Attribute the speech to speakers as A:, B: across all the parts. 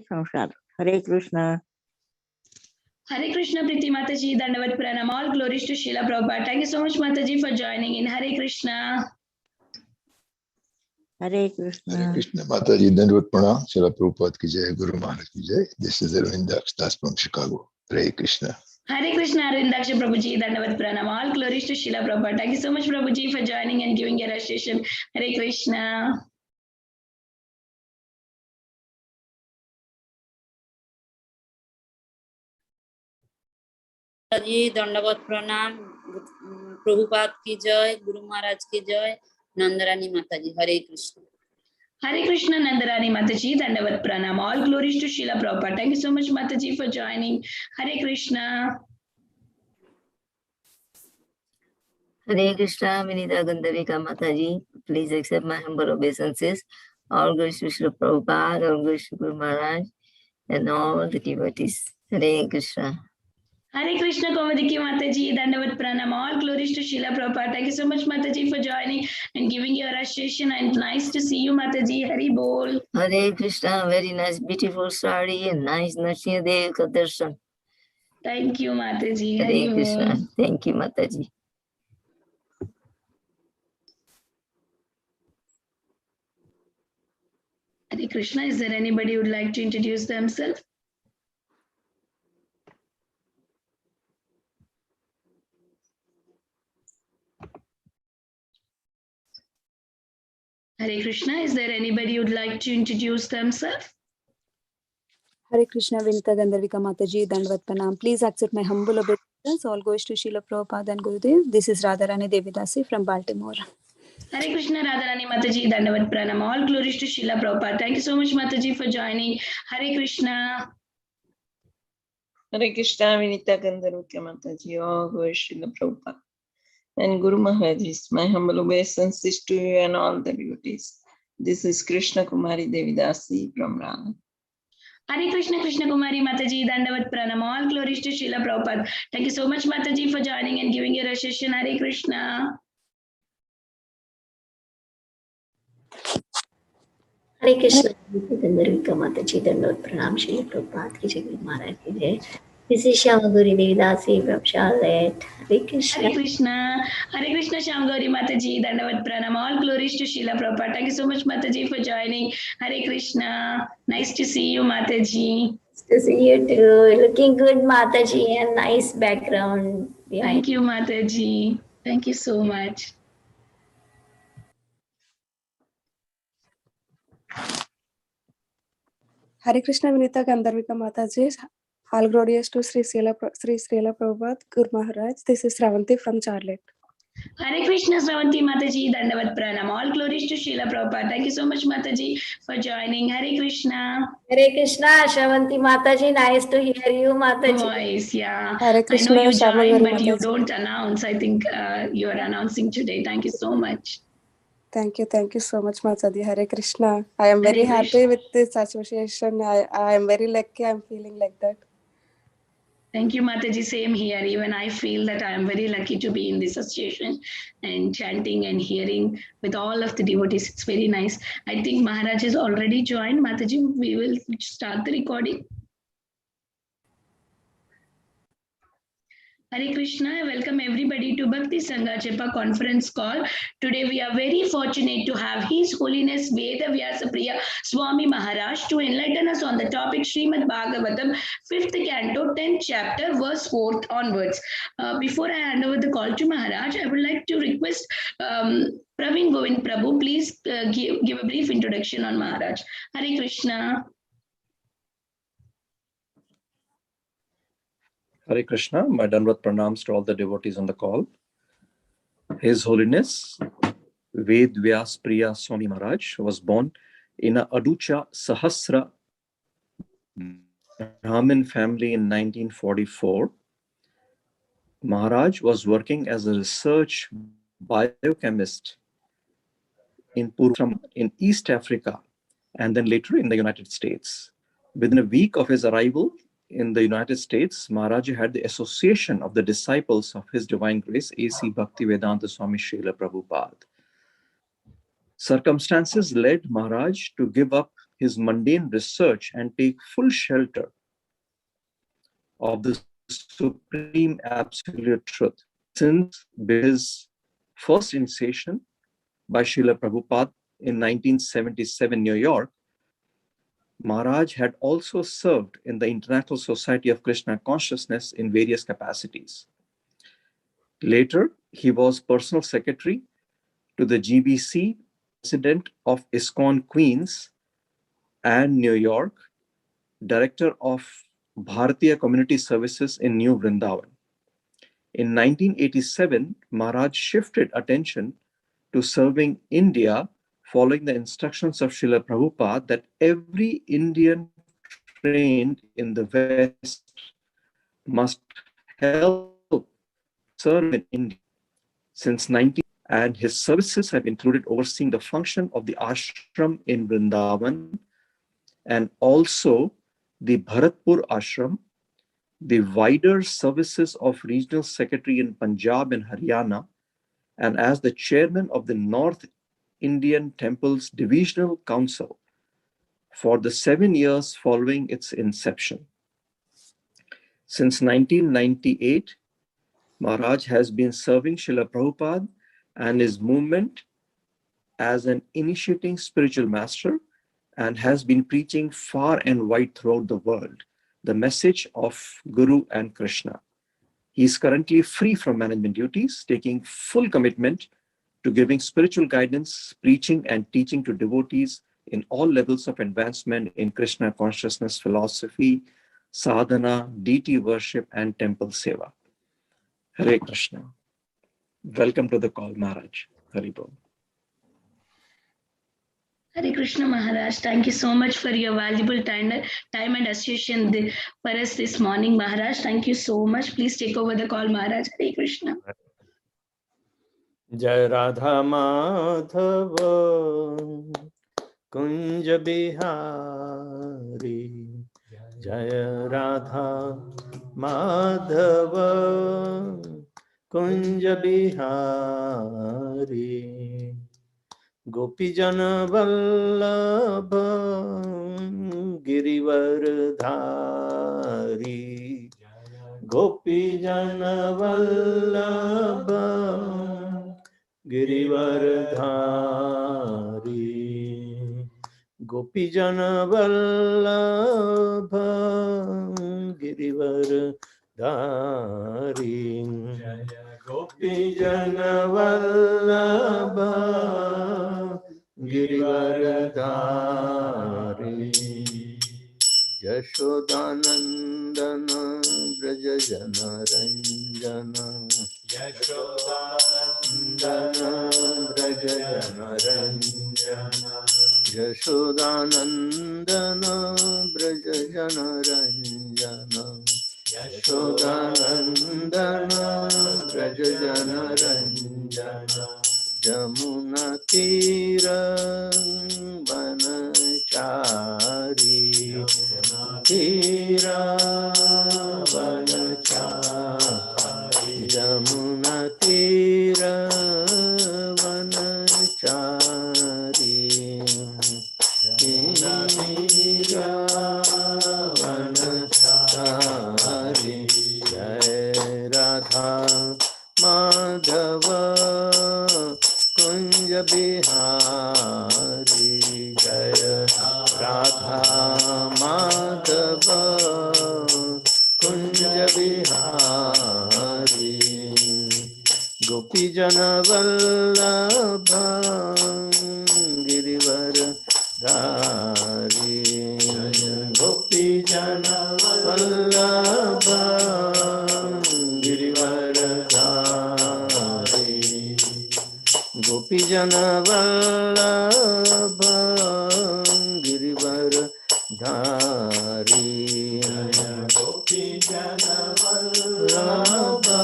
A: from Charlotte. Hare Krishna.
B: Hare Krishna, Priti Mataji, Dandavat Pranam. All glories to Srila Prabhupada. Thank you so much, Mataji, for joining in. Hare Krishna.
A: Hare Krishna.
C: Hare Krishna, Mataji, Dandavat Pranam. Srila Prabhupada ki jai, Guru Maharaj ki jai. This is Arvindaksha Das from Chicago. Hare Krishna.
B: Hare Krishna, Arvindaksha Prabhuji, Dandavat Pranam. All glories to Srila Prabhupada. Thank you so much, Prabhuji, for joining and giving your association. Hare Krishna.
D: जी दंडवत प्रणाम। प्रभुपाद की जय, गुरु महाराज की जय, नंदरानी माता जी। हरे Krishna.
B: Hare Krishna, Nandarani Mataji, Dandavat Pranam. All glories to Srila Prabhupada. Thank you so much, Mataji, for joining. Hare Krishna.
E: Hare Krishna, Vinita Gandharika Mataji. Please accept my humble obeisances. All glories to Srila Prabhupada, all glories to Guru Maharaj, and all the devotees. Hare Krishna.
B: Hare Krishna, Komadiki Mataji, Dandavat Pranam. All glories to Srila Prabhupada. Thank you so much, Mataji, for joining and giving your association. And nice to see you, Mataji. Hari Bol.
E: Hare Krishna, very nice, beautiful sari and nice Nrsimha Dev ka darshan.
B: Thank you, Mataji.
E: Hare
B: Hari
E: Krishna.
B: Bol.
E: Thank you, Mataji.
B: Hare Krishna, is there anybody who would like to introduce themselves? Hare Krishna, is there anybody who would like to introduce themselves?
F: Hare Krishna, Vinita Gandharvika Mataji, Dandavat Pranam. Please accept my humble obeisances. All goes to Srila Prabhupada and Gurudev. This is Radharani Devidasi from Baltimore.
B: Hare Krishna, Radharani Mataji, Dandavat Pranam. All glories to Srila Prabhupada. Thank you so much, Mataji, for joining. Hare Krishna.
G: Hare Krishna, Vinita Gandharvika Mataji, all glories to Srila Prabhupada and Guru Maharaj. My humble obeisances to you and all the devotees. This is Krishna Kumari Devidasi from Rana.
B: Hare Krishna, Krishna Kumari Mataji, Dandavat Pranam. All glories to Srila Prabhupada. Thank you so much, Mataji, for joining and giving your association. Hare Krishna.
H: Hare Krishna, Gandharvika Mataji, Dandavat Pranam, Shri Prabhupada ki jai, Guru Maharaj ki jai. This is Shyama Gauri Devidasi from Charlotte. Hare Krishna.
B: Hare Krishna, Hare Krishna, Shyam Gauri Mataji, Dandavat Pranam. All glories to Srila Prabhupada. Thank you so much, Mataji, for joining. Hare Krishna. Nice to see you, Mataji.
H: Nice to see you too. Looking good, Mataji, and nice background behind.
B: Thank you, Mataji. Thank you so much.
F: Hare Krishna, Vinita Gandharvika Mataji. All glories to Sri Srila Prabhupada, Guru Maharaj. This is Ravanti from Charlotte.
B: Hare Krishna, Sravanti Mataji, Dandavat Pranam. All glories to Srila Prabhupada. Thank you so much, Mataji, for joining. Hare Krishna.
H: Hare Krishna, Shravanti Mataji. Nice to hear you, Mataji.
B: Voice, yeah.
F: Hare Krishna,
B: I know you
F: Shyama
B: joined,
F: Gauri
B: but you
F: Mataji.
B: don't announce. I think you are announcing today. Thank you so much.
F: Thank you so much, Mataji. Hare Krishna. I am very
B: Hare
F: happy
B: Krishna.
F: with this association. I am very lucky. I am feeling like that.
B: Thank you, Mataji. Same here. Even I feel that I am very lucky to be in this association and chanting and hearing with all of the devotees. It's very nice. I think Maharaj is already joined. Mataji, we will start the recording. Hare Krishna, I welcome everybody to Bhakti Sangha Chepa conference call. Today we are very fortunate to have His Holiness Vedavyasa Priya Swami Maharaj to enlighten us on the topic Srimad Bhagavatam 5th canto 10th chapter verse 4 onwards. Before I hand over the call to Maharaj, I would like to request Praveen Govind Prabhu, please give a brief introduction on Maharaj. Hare Krishna.
I: Hare Krishna, my Dandavat Pranams to all the devotees on the call. His Holiness Vedavyasa Priya Swami Maharaj was born in a Aducha Sahasra Brahmin family in 1944. Maharaj was working as a research biochemist in East Africa and then later in the United States. Within a week of his arrival in the United States, Maharaj had the association of the disciples of His Divine Grace, A.C. Bhaktivedanta Swami Srila Prabhupada. Circumstances led Maharaj to give up his mundane research and take full shelter of the supreme absolute truth. Since his first initiation by Srila Prabhupada in 1977 New York, Maharaj had also served in the International Society of Krishna Consciousness in various capacities. Later, he was personal secretary to the GBC, president of ISKCON Queens and New York, director of Bharatiya Community Services in New Vrindavan. In 1987, Maharaj shifted attention to serving India, following the instructions of Srila Prabhupada that every Indian trained in the West must help serve in India. Since 19, and his services have included overseeing the function of the ashram in Vrindavan and also the Bharatpur ashram, the wider services of regional secretary in Punjab and Haryana, and as the chairman of the North Indian Temples Divisional Council for the 7 years following its inception. Since 1998, Maharaj has been serving Srila Prabhupada and his movement as an initiating spiritual master and has been preaching far and wide throughout the world the message of Guru and Krishna. He is currently free from management duties, taking full commitment to giving spiritual guidance, preaching and teaching to devotees in all levels of advancement in Krishna consciousness philosophy, sadhana, deity worship, and temple seva. Hare Krishna. Welcome to the call, Maharaj. Hari Bol.
B: Hare Krishna Maharaj, thank you so much for your valuable time and association for us this morning, Maharaj. Thank you so much. Please take over the call, Maharaj. Hare Krishna.
J: Jai Radha Madhava Kunja Bihari, Jai Radha Madhava Kunja Bihari, Gopijana Vallabha Girivardhari, Gopijana Vallabha Girivardhari, Gopijana Vallabha Girivardhari, Gopijana Vallabha Girivardhari, Yashodanandana Brajajana Ranjana, Yashodanandana Brajajana Ranjana, Yashodanandana Brajajana Ranjana, Yashodanandana Brajajana Ranjana, Jamuna Tira Vanachari, Tira Vanachari, Jamuna Tira Vanachari, Tira Vanachari, Jai Radha Madhava Kunja Bihari, Jaya Radha Madhava Kunja Bihari, Gopijana Vallabha Girivardhari, Gopijana Vallabha Girivardhari, Gopijana Vallabha Girivardhari, Gopijana Vallabha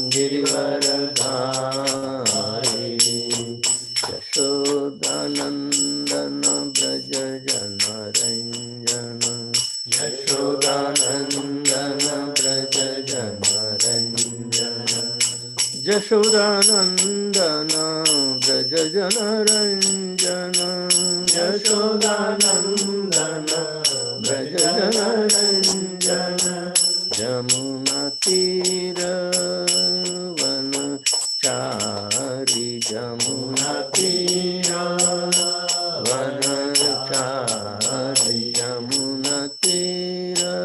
J: Girivardhari, Yashodanandana Brajajana Ranjana, Yashodanandana Brajajana Ranjana, Yashodanandana Brajajana Ranjana, Yashodanandana Braja Janaranjana Jamuna Tira Vanachari Jamuna Tira Vanachari Jamuna Tira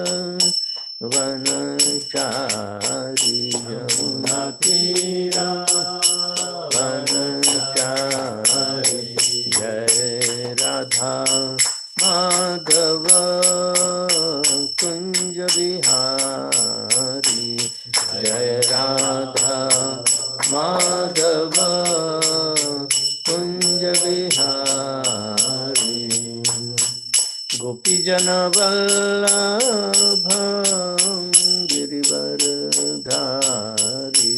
J: Vanachari Jamuna Tira Vanachari Jai Radha Madhava Kunj Bihari Jai Radha Madhava Kunj Bihari Gopi Jana Vallabha Girivardhari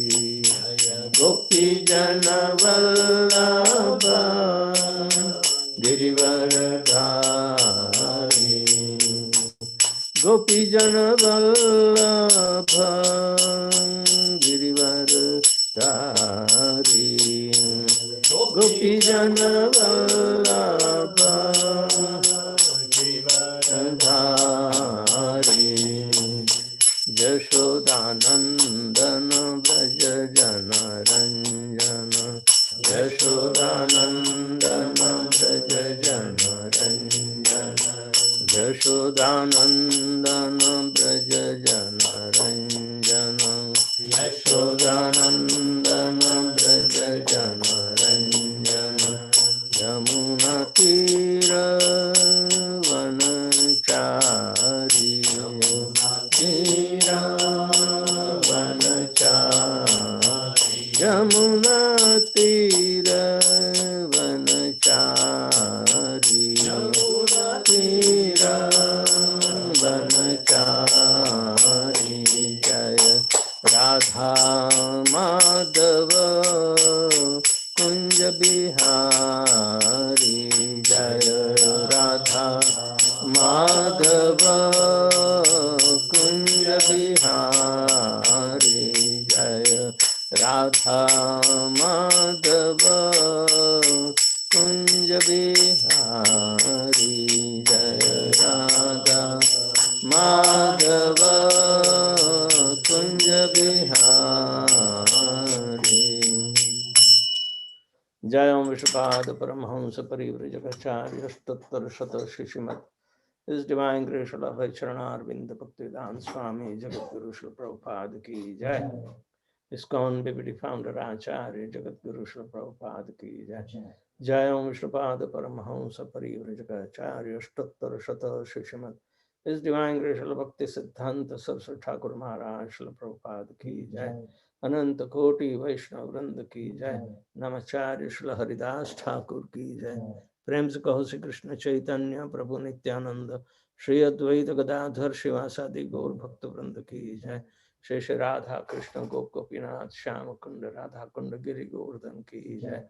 J: Gopi Jana Vallabha Girivardhari Gopi Jana Vallabha Girivardhari Gopi Jana Vallabha Girivardhari Yashodanandana Braja Janaranjana Yashodanandana Braja Janaranjana Yashodanandana Braja Janaranjana Yashodanandana Braja Janaranjana Yamuna Tira Vanachari Tira Vanachari Yamuna Tira Vanachari Yamuna Tira Vanachari Jaya Radha Madhava Kunj Bihari Jaya Radha Madhava Kunj Bihari Jaya Radha Madhava Kunj Bihari Jaya Radha Madhava Kunj Bihari Jayam Vishupad Paramhamsa Parivrajacharya Stottar Shata Shishimat His Divine Grace of Charana Arvinda Bhaktivedanta Swami Jagadguru Srila Prabhupada Ki Jai ISKCON BBD Founder Acharya Jagadguru Srila Prabhupada Ki Jai Jayam Vishupad Paramhamsa Parivrajacharya Stottar Shata Shishimat His Divine Grace of Bhakti Siddhanta Saraswati Thakur Maharaj Srila Prabhupada Ki Jai अनंत कोटि वैष्णव वृंद की जय नमस्कार श्री हरिदास ठाकुर की जय प्रेम से कहो श्री कृष्ण चैतन्य प्रभु नित्यानंद श्री अद्वैत गदाधर शिवासादि गौर भक्त वृंद की जय श्री श्री राधा कृष्ण गोपीनाथ श्याम कुंड राधा कुंड गिरि गोवर्धन की जय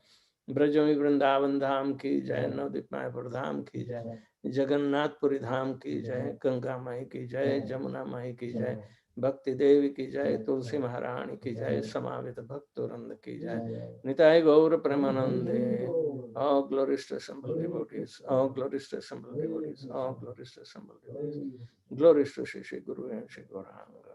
J: ब्रजमी वृंदावन धाम की जय नवदीप मायापुर धाम की जय जगन्नाथपुरी धाम की जय गंगा माई की जय जमुना माई की जय भक्ति देवी की जय तुलसी महारानी की जय समावित भक्त वृंद की जय निताय गौर प्रेमानंदे all glories to assembled devotees, all glories to assembled devotees, all glories to assembled devotees, glories to Shri Shri Guru and Shri Gauranga.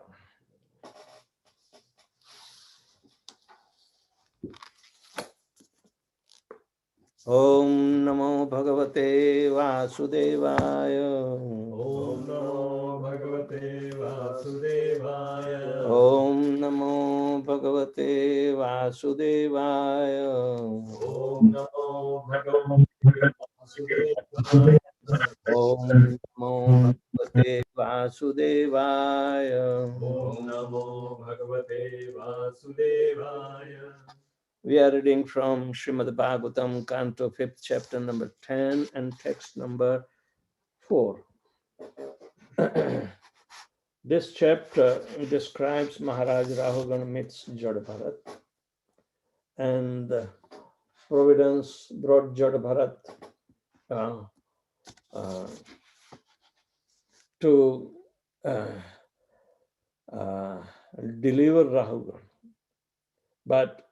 J: Om Namo Bhagavate Vasudevaya.
K: Om Namo Bhagavate Vasudevaya.
J: Om Namo Bhagavate Vasudevaya.
K: Om Namo Bhagavate Vasudevaya.
J: Om Namo Bhagavate Vasudevaya.
K: Om Namo Bhagavate Vasudevaya.
J: We are reading from Srimad Bhagavatam, Canto 5th, chapter number 10 and text number 4. This chapter describes Maharaj Rahugan meets Jada Bharat, and Providence brought Jada Bharat to deliver Rahugan. But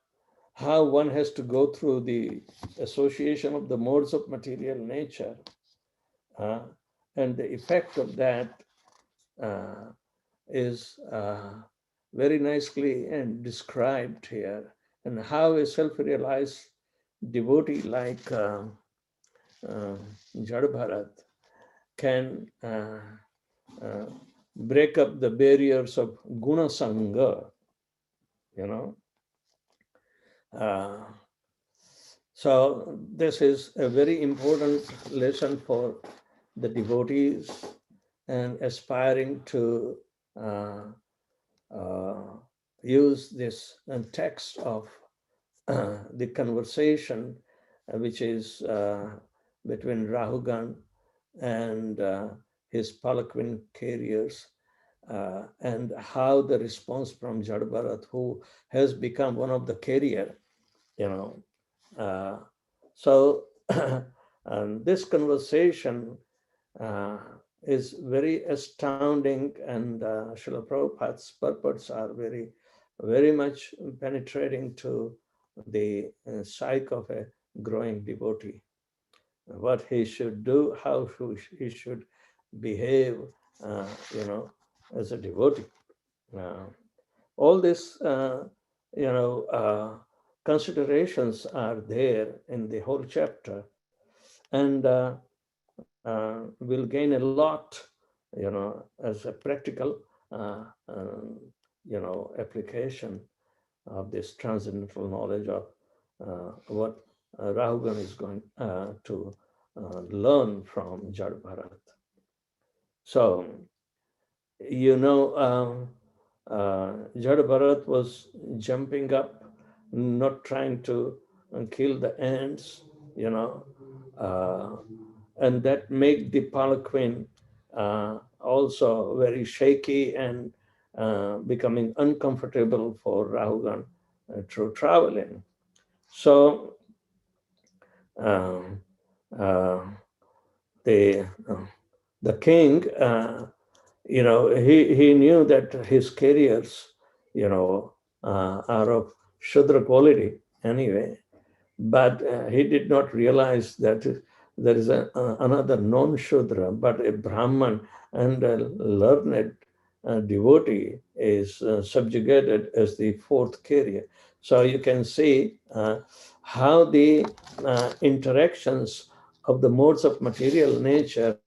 J: how one has to go through the association of the modes of material nature And the effect of that is very nicely and described here, and how a self-realized devotee like Jad Bharat can break up the barriers of guna sangha, you know. So this is a very important lesson for the devotees and aspiring to use this text of the conversation, which is between Rahugan and his palanquin carriers, and how the response from Jad Bharat, who has become one of the carrier, you know. So this conversation is very astounding, and Srila Prabhupada's purports are very, very much penetrating to the psyche of a growing devotee. What he should do, how he should behave, you know, as a devotee. All this, you know, considerations are there in the whole chapter, and we'll gain a lot, you know, as a practical, you know, application of this transcendental knowledge of what Rahugan is going to learn from Jad Bharat. So, you know, Jad Bharat was jumping up, not trying to kill the ants, you know, and that made the palanquin also very shaky and becoming uncomfortable for Rahugan through traveling. So the king, you know, he knew that his carriers, you know, are of Shudra quality anyway, but he did not realize that there is another non-Shudra, but a Brahman and a learned devotee is subjugated as the fourth carrier. So you can see how the interactions of the modes of material nature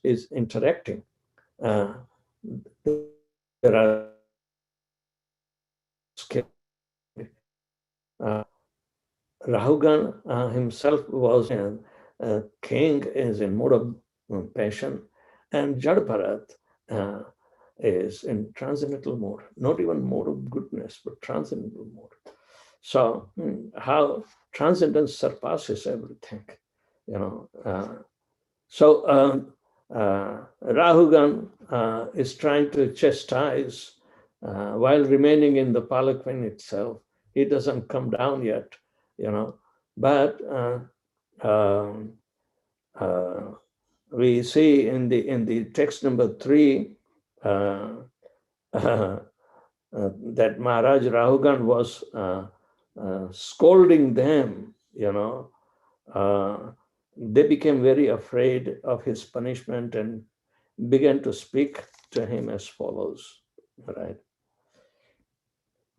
J: is interacting. There are Rahugan himself was a king, is in mode of passion, and Jad Bharat is in transcendental mode, not even mode of goodness, but transcendental mode. So how transcendence surpasses everything, you know. So Rahugan is trying to chastise while remaining in the palanquin itself. He doesn't come down yet, you know. But we see in the text number 3 that Maharaj Rahugan was scolding them, you know. They became very afraid of his punishment and began to speak to him as follows, right?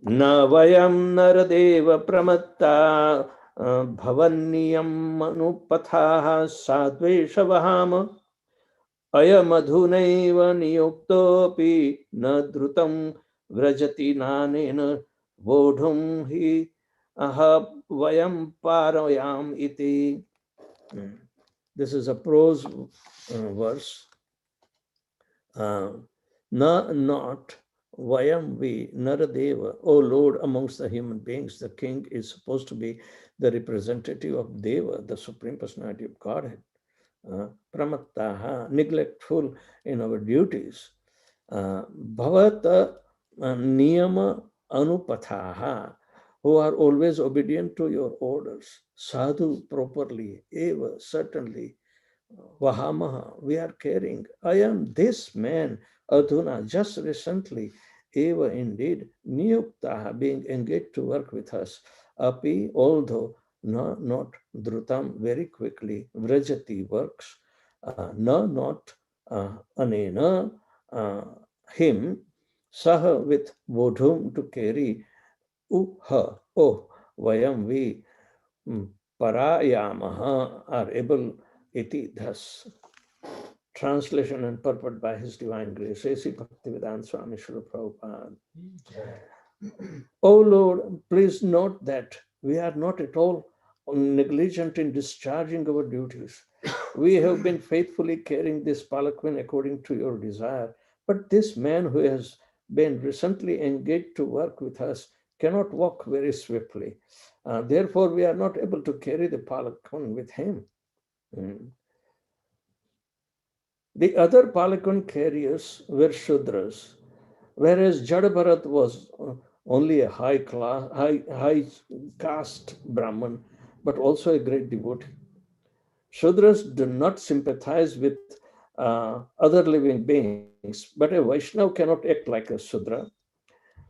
J: Na vayam naradeva pramatta bhavanniyam manupathaha sadveshavaham ayamadhunaiva niyuktopi na drutam vrajati nanena vodhum hi aha vayam parayam iti. This is a prose verse. Not Vayam we Naradeva, O Lord, amongst the human beings, the king is supposed to be the representative of Deva, the Supreme Personality of Godhead. Pramattaha, neglectful in our duties. Bhavata niyama anupathaha, who are always obedient to your orders. Sadhu, properly. Eva, certainly. Vahamaha, we are caring. I am this man, Adhuna, just recently. Eva, indeed. Niyuktaha, being engaged to work with us. Api, although no, not drutam, very quickly. Vrajati works. No, not anena, him. Saha with vodhum, to carry. Her, oh, vayam, we. Parayamaha, are able. Iti, thus. Translation and purport by His Divine Grace, A.C. Bhaktivedanta Swami Srila Prabhupada. O Lord, please note that we are not at all negligent in discharging our duties. We have been faithfully carrying this palanquin according to your desire, but this man who has been recently engaged to work with us cannot walk very swiftly. Therefore, we are not able to carry the palanquin with him. The other palanquin carriers were Shudras, whereas Jadabharat was only a high caste Brahman, but also a great devotee. Shudras do not sympathize with other living beings, but a Vaishnava cannot act like a Shudra.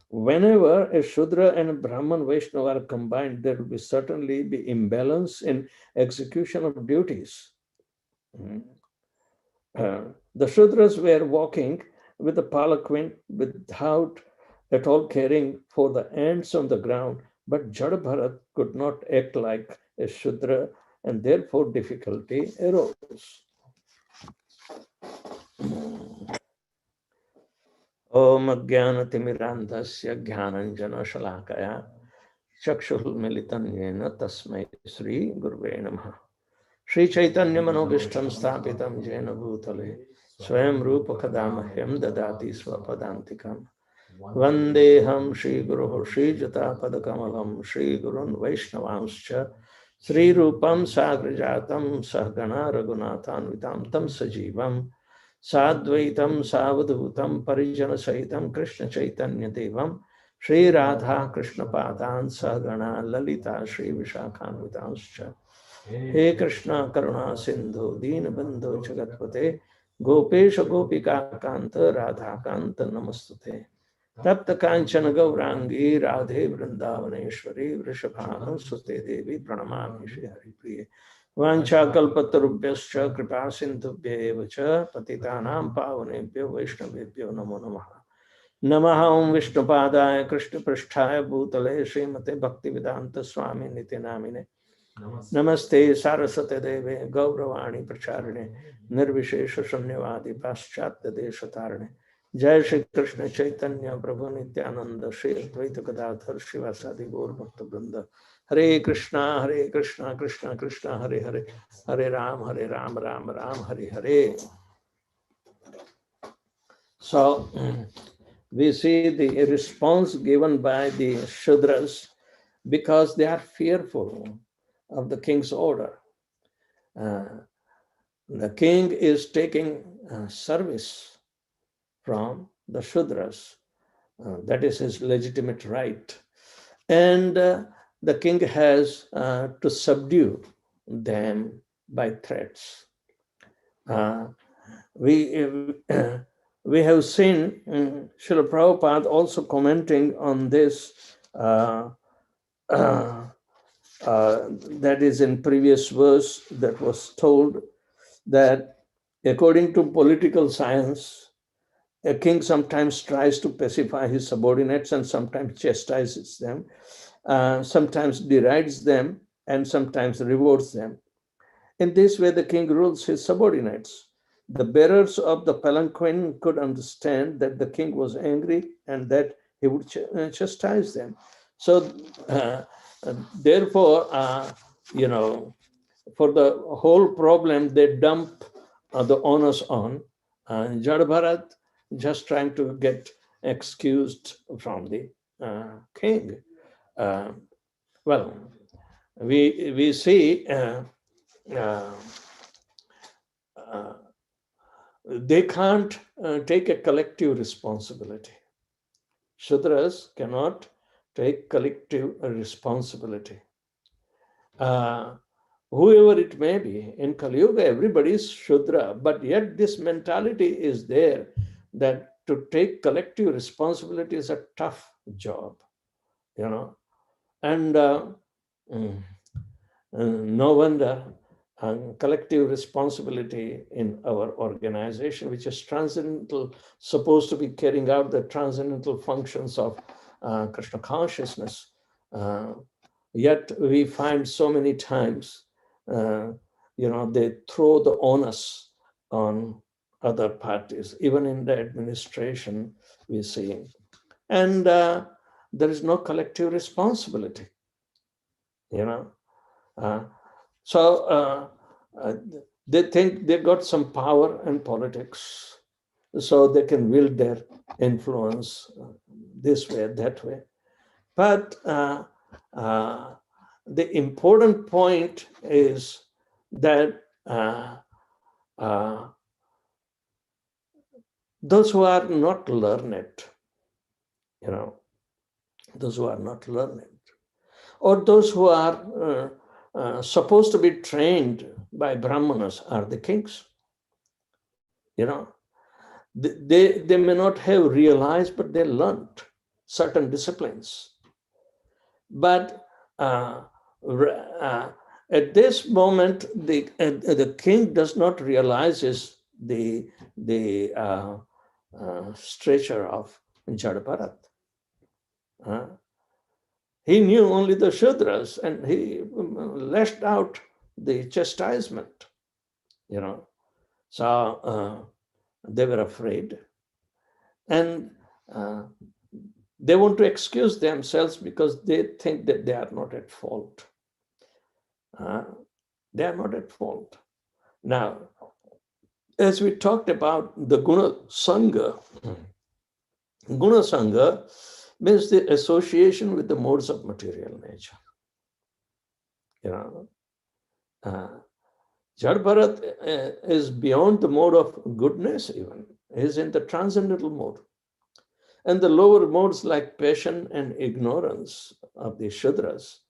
J: Whenever a Shudra and a Brahman Vaishnava are combined, there will certainly be imbalance in execution of duties. The Shudras were walking with the palanquin without at all caring for the ants on the ground, but Jadabharat could not act like a Shudra, and therefore difficulty arose. Om Jnanatimirandhasya Jnananjana Shalakaya Chakshul Militanyena Tasmai Sri Gurve Namaha. Shri Chaitanya Manobishtam Sthapitam Jena Bhutale Swayam Rupa Kadamahyam Dadati Swapadantikam Vandeham Shri Guru Shri Jata Padakamalam Shri Gurun Vaishnavamscha Sri Rupam Sagrajatam Sahgana Raghunathan Vitam Tam Sajivam Sadvaitam Savadhutam Parijana Sahitam Krishna Chaitanya Devam Shri Radha Krishna Padan Sahgana Lalita Shri Vishakhan Vitanscha He Krishna Karuna Sindhu Deen Bandhu Jagatpate Gopesha Gopika Kanta Radha Kanta Namastute Tapta Kanchana Gaurangi Radhe Vrindavaneshwari Vrishabhanu Sute Devi Pranamami Shri Hari Priya Vancha Kalpatarubhyascha Kripa Sindhubhya Evacha Patitanam Pavanebhyo Vaishnavebhyo Namo Namaha Namaha Om Vishnupadaya Krishna Pristhaya Bhutale Srimate Bhaktivedanta Swami Niti Namine Namaste Saraswate Deve Gauravani Pracharine Nirvishesha Shunyavadi Paschatya Deshatarine Jai Shri Krishna Chaitanya Prabhu Nityananda Shri Advaita Gadadhar Shivasadi Gaur Bhakta Vrinda Hare Krishna Krishna Krishna Hare Hare Hare Ram Ram Ram Hare Hare. So we see the response given by the Shudras because they are fearful of the king's order. The king is taking service from the Shudras. That is his legitimate right. And the king has to subdue them by threats. We have seen Srila Prabhupada also commenting on this, that is in previous verse that was told that according to political science, a king sometimes tries to pacify his subordinates and sometimes chastises them, sometimes derides them, and sometimes rewards them. In this way, the king rules his subordinates. The bearers of the palanquin could understand that the king was angry and that he would chastise them. So, therefore, for the whole problem, they dump the onus on Jadabharat, just trying to get excused from the king. Well, we see they can't take a collective responsibility. Shudras cannot take collective responsibility. Whoever it may be, in Kali Yuga, everybody is Shudra, but yet this mentality is there that to take collective responsibility is a tough job, And No wonder collective responsibility in our organization, which is transcendental, supposed to be carrying out the transcendental functions of Krishna consciousness. Yet we find so many times, they throw the onus on other parties, even in the administration we see. And there is no collective responsibility, So they think they got some power in politics, so they can wield their influence this way, that way. But the important point is that those who are not learned, those who are not learned, or those who are supposed to be trained by Brahmanas are the kings. They may not have realized, but they learned certain disciplines. But at this moment, the king does not realize the stature of Jada Bharat. He knew only the Shudras, and he lashed out the chastisement, So they were afraid. And they want to excuse themselves because they think that they are not at fault. They are not at fault. Now, as we talked about the Guna Sangha means the association with the modes of material nature. Jada Bharat is beyond the mode of goodness even. He is in the transcendental mode. And the lower modes like passion and ignorance of the Shudras,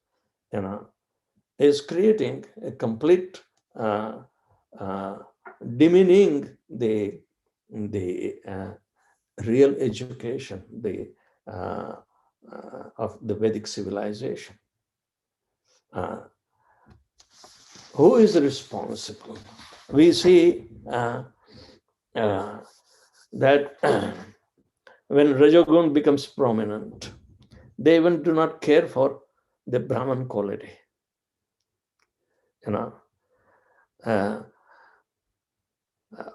J: is creating a complete demeaning the real education of the Vedic civilization. Who is responsible? We see that when Rajogun becomes prominent, they even do not care for the Brahman quality.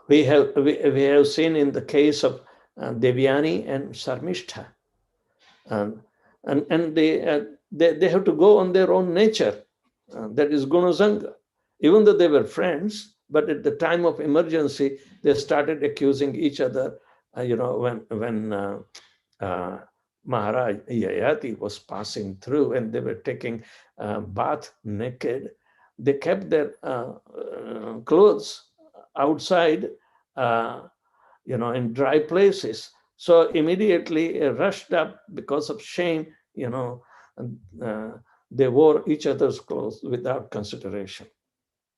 J: We have seen in the case of Devyani and Sarmishtha, and they have to go on their own nature. That is Gunasanga. Even though they were friends, but at the time of emergency, they started accusing each other. When Maharaj Yayati was passing through and they were taking bath naked, they kept their clothes outside, in dry places. So immediately rushed up because of shame, they wore each other's clothes without consideration,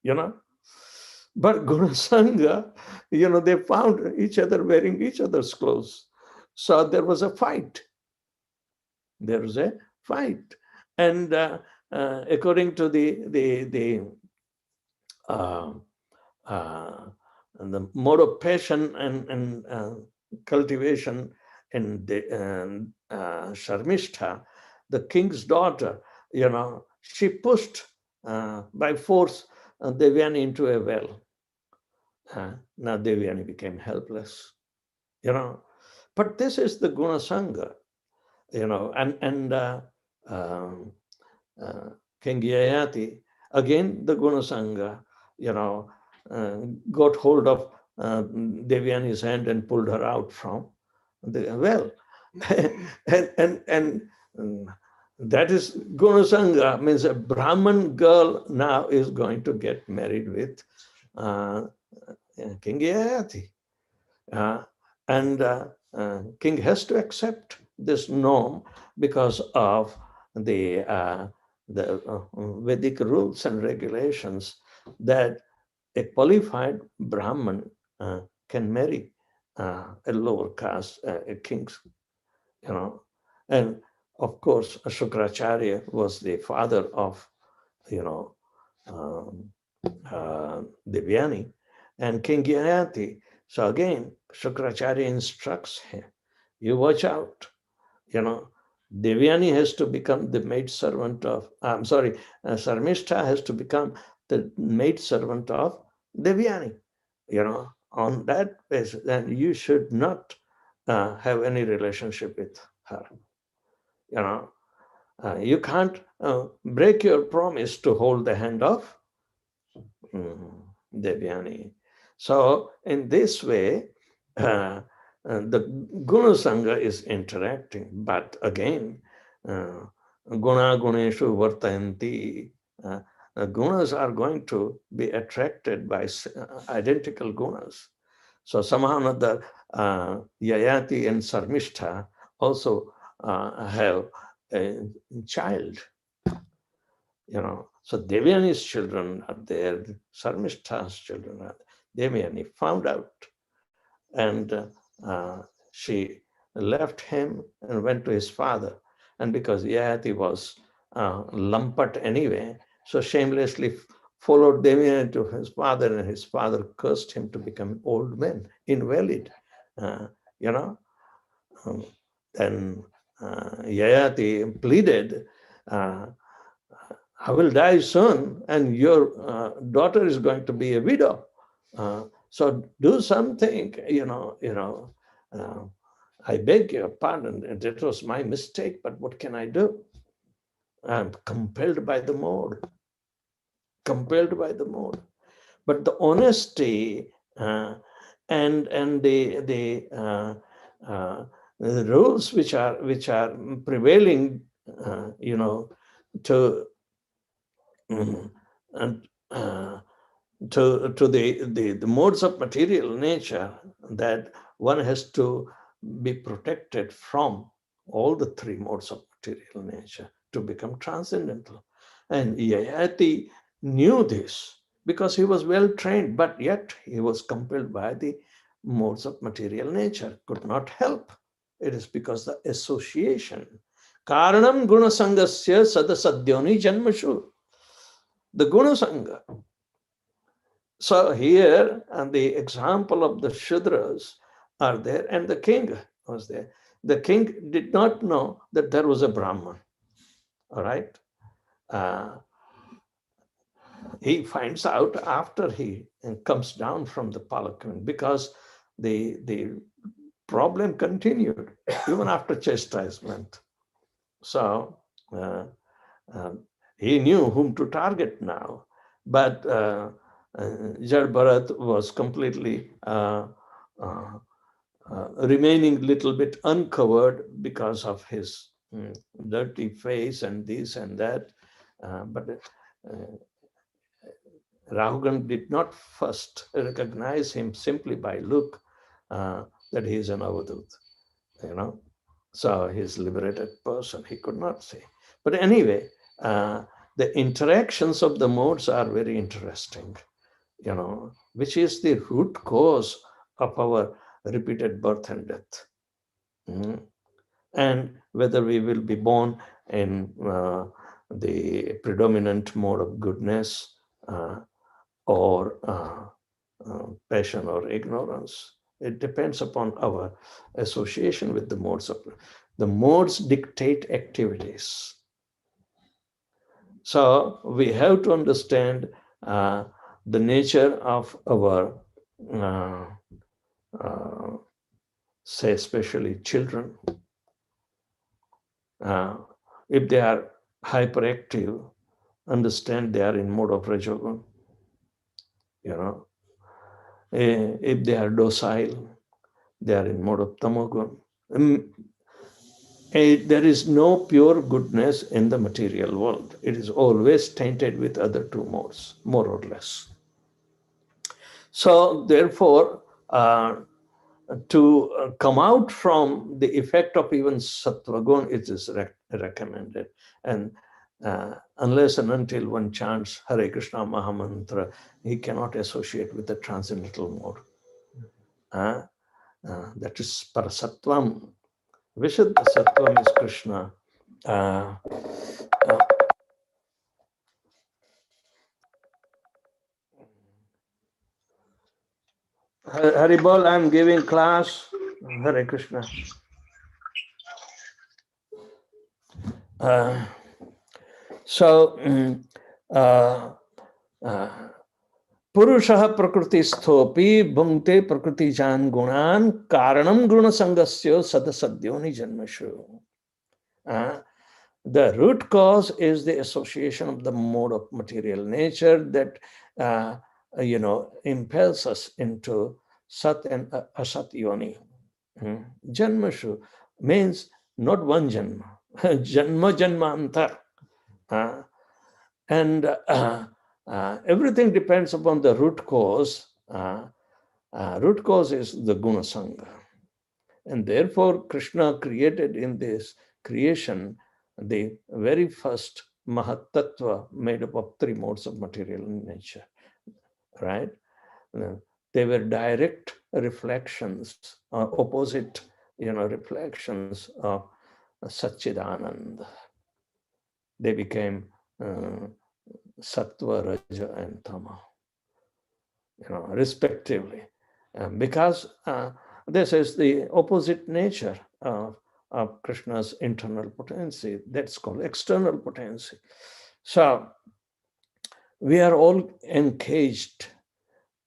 J: But Gunasanga, they found each other wearing each other's clothes. So there was a fight. And according to the mode of passion and cultivation in the Sharmishtha, the king's daughter, she pushed by force Devyani into a well. Now Devyani became helpless, But this is the Gunasanga, and King Yayati, again the Gunasanga, got hold of Devyani's hand and pulled her out from the well. and that is Gunasanga, means a Brahman girl now is going to get married with King Yayati. And king has to accept this norm because of the Vedic rules and regulations that a qualified Brahman can marry a lower caste, a king's, And of course, Shukracharya was the father of, Devyani and King Yayati. So again, Shukracharya instructs him, you watch out, Devyani has to become the maid servant of, Sarmishta has to become the maid servant of Devyani, on that basis, then you should not have any relationship with her. You can't break your promise to hold the hand of Devyani. So in this way, the Guna Sangha is interacting, but again, Guna Guneshu Vartayanti, gunas are going to be attracted by identical gunas. So somehow or other, Yayati and Sarmishta also have a child. So Devyani's children are there, Sarmishta's children are there. Devyani found out, and she left him and went to his father. And because Yayati was lampat anyway, so shamelessly followed Devyani to his father, and his father cursed him to become an old man, invalid, Then Yayati pleaded, I will die soon, and your daughter is going to be a widow. So do something, I beg your pardon. That was my mistake, but what can I do? I'm compelled by the mode. Compelled by the mode. But the honesty and the rules which are prevailing, to the modes of material nature, that one has to be protected from all the three modes of material nature to become transcendental. And Yayati knew this because he was well trained, but yet he was compelled by the modes of material nature, could not help. It is because the association. Karanam guna sangasya sadasadyoni janmashu. The guna sangha. So here, and the example of the Shudras are there, and the king was there. The king did not know that there was a Brahman. All right. He finds out after he comes down from the palanquin, because the problem continued even after chastisement. So he knew whom to target now, but Jad Bharat was completely remaining a little bit uncovered because of his dirty face and this and that. But Rahugan did not first recognize him simply by look that he is an avadut, So he's a liberated person, he could not say. But anyway, the interactions of the modes are very interesting, which is the root cause of our repeated birth and death. And whether we will be born in the predominant mode of goodness or passion or ignorance. It depends upon our association with the modes. The modes dictate activities. So we have to understand the nature of our, say, especially children. If they are hyperactive, understand they are in mode of Rajogun. If they are docile, they are in mode of Tamogun. There is no pure goodness in the material world. It is always tainted with other two modes, more or less. So therefore, to come out from the effect of even Sattvagun, it is recommended. And unless and until one chants Hare Krishna Mahamantra, he cannot associate with the transcendental mode. That is Parasattvam. Vishuddha Sattvam is Krishna. Haribol, I'm giving class. Hare Krishna. पुरुषः प्रकृतिस्थोपि भुङ्क्ते प्रकृतिजान् गुणान् कारणं गुणसङ्गस्य सदसद्योनि जन्मषु. The root cause is the association of the mode of material nature that impels us into sat and asat yoni. Janmashu means not one janma, janma janmantar. And everything depends upon the root cause. Root cause is the guna sangha. And therefore, Krishna created in this creation the very first Mahatattva made up of three modes of material nature, right? They were direct reflections, opposite, reflections of Satchidanand. They became Sattva, Raja, and Tama, respectively, because this is the opposite nature of Krishna's internal potency. That's called external potency. So we are all encaged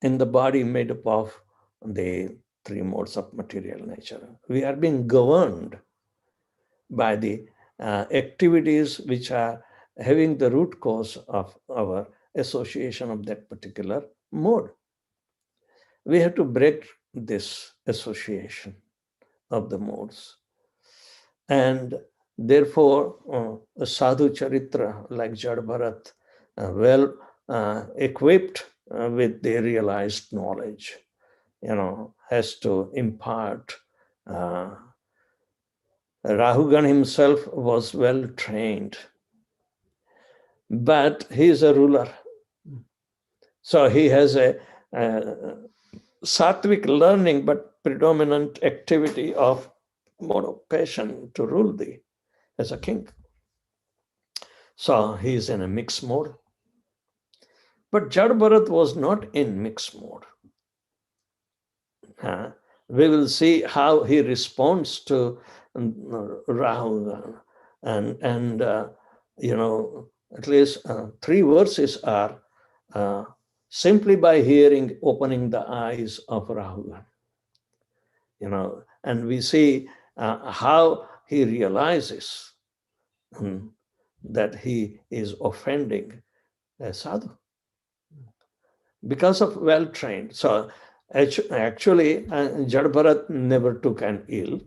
J: in the body made up of the three modes of material nature. We are being governed by the activities which are having the root cause of our association of that particular mode. We have to break this association of the modes. And therefore, a sadhu charitra like Jad Bharat, well equipped with the realized knowledge, has to impart. Rahugan himself was well trained, but he is a ruler. So he has a sattvic learning, but predominant activity of mode of passion to rule thee as a king. So he is in a mixed mode. But Jad Bharat was not in mixed mode. We will see how he responds to Rahu. And at least three verses are simply by hearing, opening the eyes of Rahu. And we see how he realizes that he is offending a sadhu because of well-trained. So actually, Jad Bharat never took an ill,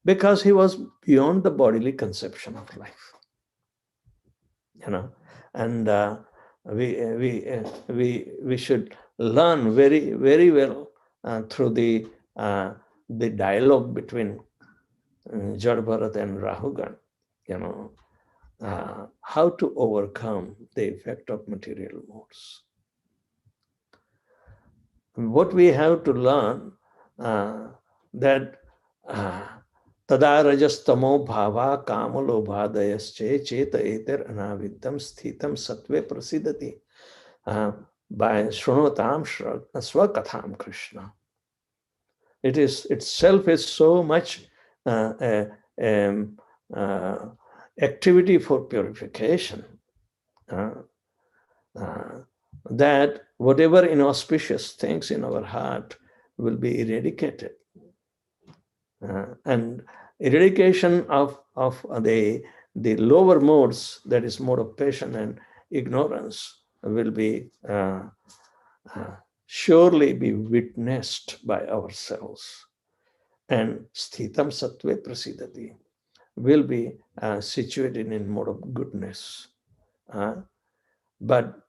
J: because he was beyond the bodily conception of life. And we should learn very, very well through the dialogue between Jad Bharat and Rahugan, how to overcome the effect of material modes. What we have to learn that tada rajastamo bhava kamalobhadayasche cheta eter anaviddam sthitam satve prasidati by shrunotam swakatham Krishna. It is itself is so much activity for purification that whatever inauspicious things in our heart will be eradicated. And eradication of the lower modes, that is mode of passion and ignorance, will be surely be witnessed by ourselves. And sthitam sattve prasidati will be situated in mode of goodness. But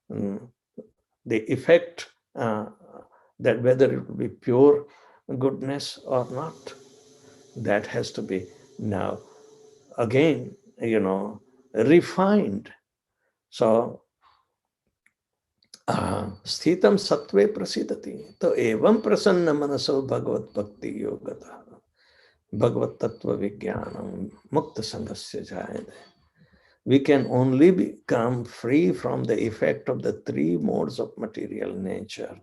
J: the effect that whether it will be pure goodness or not, that has to be now again, refined. So sthitam sattve prasidati to evam prasanna manaso bhagavat bhakti yogata bhagavat tattva vijnanam mukta sangasya jayate. we can only become free from the effect of the three modes of material nature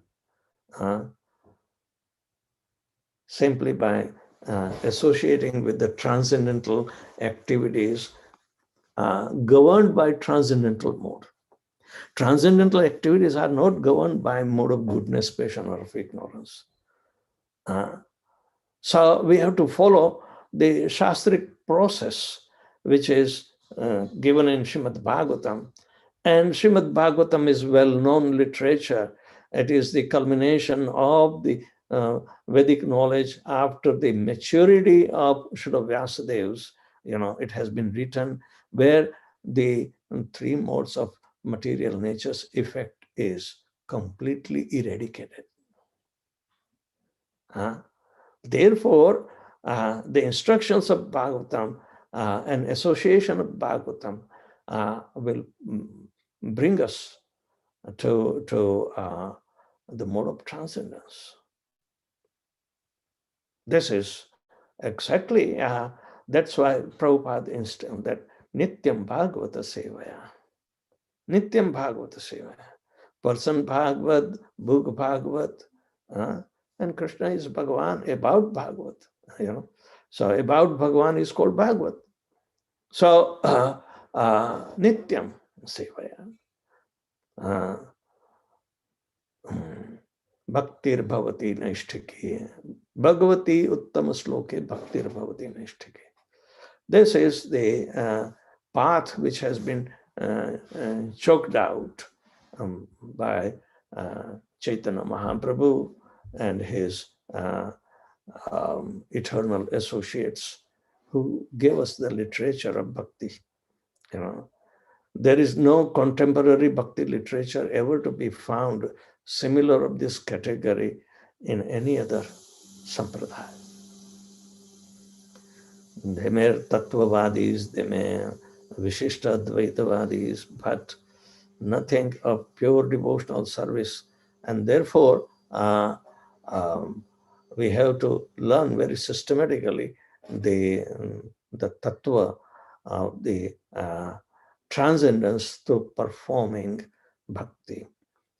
J: simply by associating with the transcendental activities governed by transcendental mode. Transcendental activities are not governed by mode of goodness, passion, or of ignorance. So we have to follow the Shastric process, which is given in Srimad Bhagavatam. And Srimad Bhagavatam is well-known literature. It is the culmination of the Vedic knowledge after the maturity of Srila Vyasadev's. It has been written where the three modes of material nature's effect is completely eradicated. Therefore, the instructions of Bhagavatam and association of Bhagavatam will bring us to the mode of transcendence. This is exactly, that's why Prabhupada instilled that Nityam Bhagavata Sevaya. Nityam Bhagavata Sevaya. Person Bhagavat, Book Bhagavat, and Krishna is Bhagavan, about Bhagavat. So about Bhagavan is called Bhagavat. So Nityam Sevaya. Bhaktir Bhavati Naishtiki. Bhagavati Uttama Sloke Bhaktir Bhavati Naishtiki. This is the path which has been choked out by Chaitanya Mahaprabhu and his eternal associates who gave us the literature of bhakti. There is no contemporary bhakti literature ever to be found similar of this category in any other sampradaya. They may tattvavadis, they may Vishishta Advaitavadis, but nothing of pure devotional service. And therefore, we have to learn very systematically the tattva of the transcendence through performing bhakti.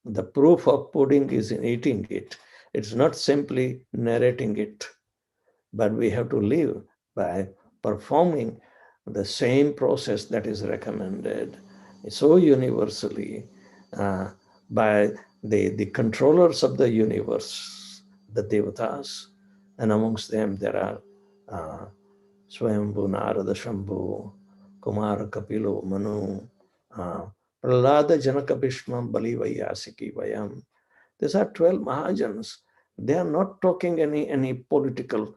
J: The proof of pudding is in eating it. It's not simply narrating it, but we have to live by performing the same process that is recommended so universally by the controllers of the universe, the devatas, and amongst them there are Swayambhu, Narada, Shambhu, Kumara, Kapilo, Manu, Prahlada, Janaka, Bhishma, Bali, Vaiyasiki, Vayam. These are 12 Mahajans. They are not talking any political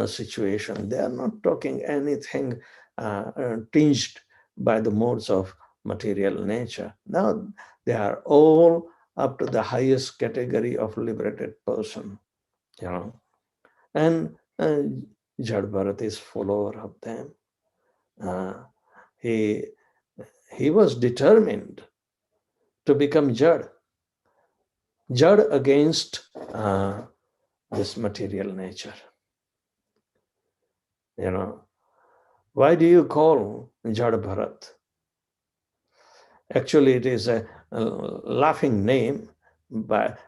J: situation. They are not talking anything tinged by the modes of material nature. Now, they are all up to the highest category of liberated person, And Jad Bharat is follower of them. He was determined to become Jad against this material nature. Why do you call Jad Bharat? Actually, it is a laughing name,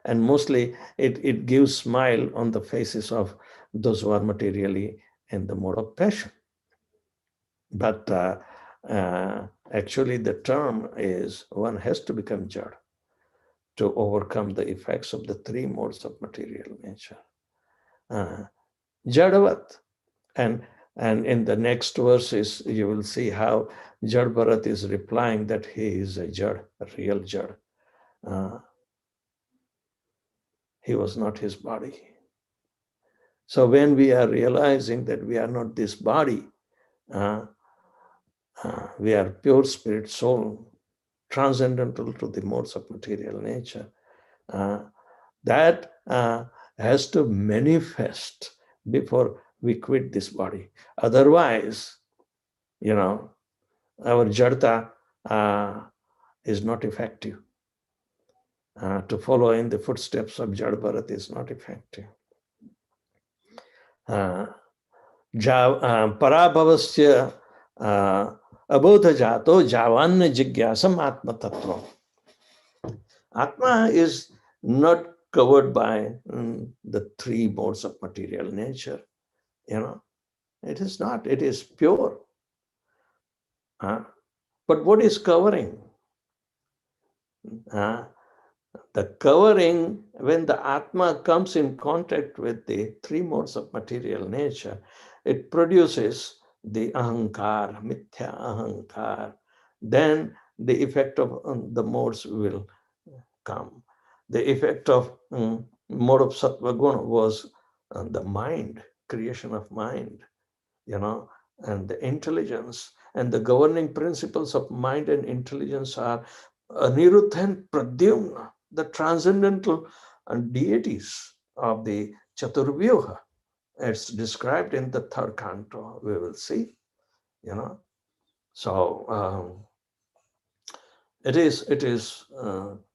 J: and mostly it gives smile on the faces of those who are materially in the mode of passion. But actually, the term is one has to become Jad to overcome the effects of the three modes of material nature. Jadavat. And in the next verses, you will see how Jad Bharat is replying that he is a Jad, a real Jad. He was not his body. So when we are realizing that we are not this body, we are pure spirit soul, transcendental to the modes of material nature, that has to manifest before we quit this body. Otherwise, our jadta is not effective. To follow in the footsteps of Jad Bharat is not effective. Parabhavasya abodha jato javan jigyasam atma tattva. Atma is not covered by the three modes of material nature. It is not. It is pure. But what is covering? The covering, when the Atma comes in contact with the three modes of material nature, it produces the ahankar, mithya ahankar. Then the effect of the modes will come. The effect of mode of sattva guna was the mind, creation of mind, and the intelligence. And the governing principles of mind and intelligence are Aniruddha and Pradyumna, the transcendental deities of the Chaturvyuha. It's described in the third canto, we will see, So it is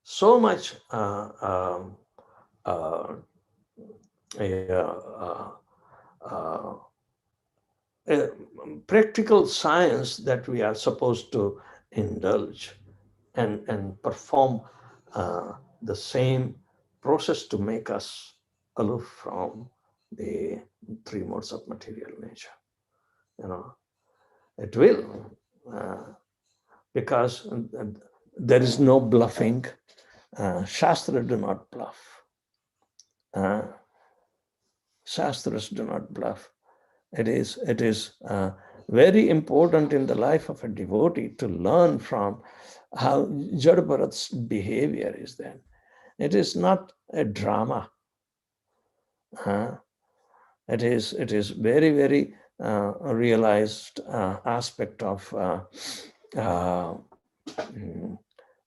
J: so much a practical science that we are supposed to indulge and perform the same process to make us aloof from the three modes of material nature. It will, because there is no bluffing. Shastra do not bluff. Shastras do not bluff. It is very important in the life of a devotee to learn from how Jadabharat's behavior is then. It is not a drama. It is very, very realized aspect of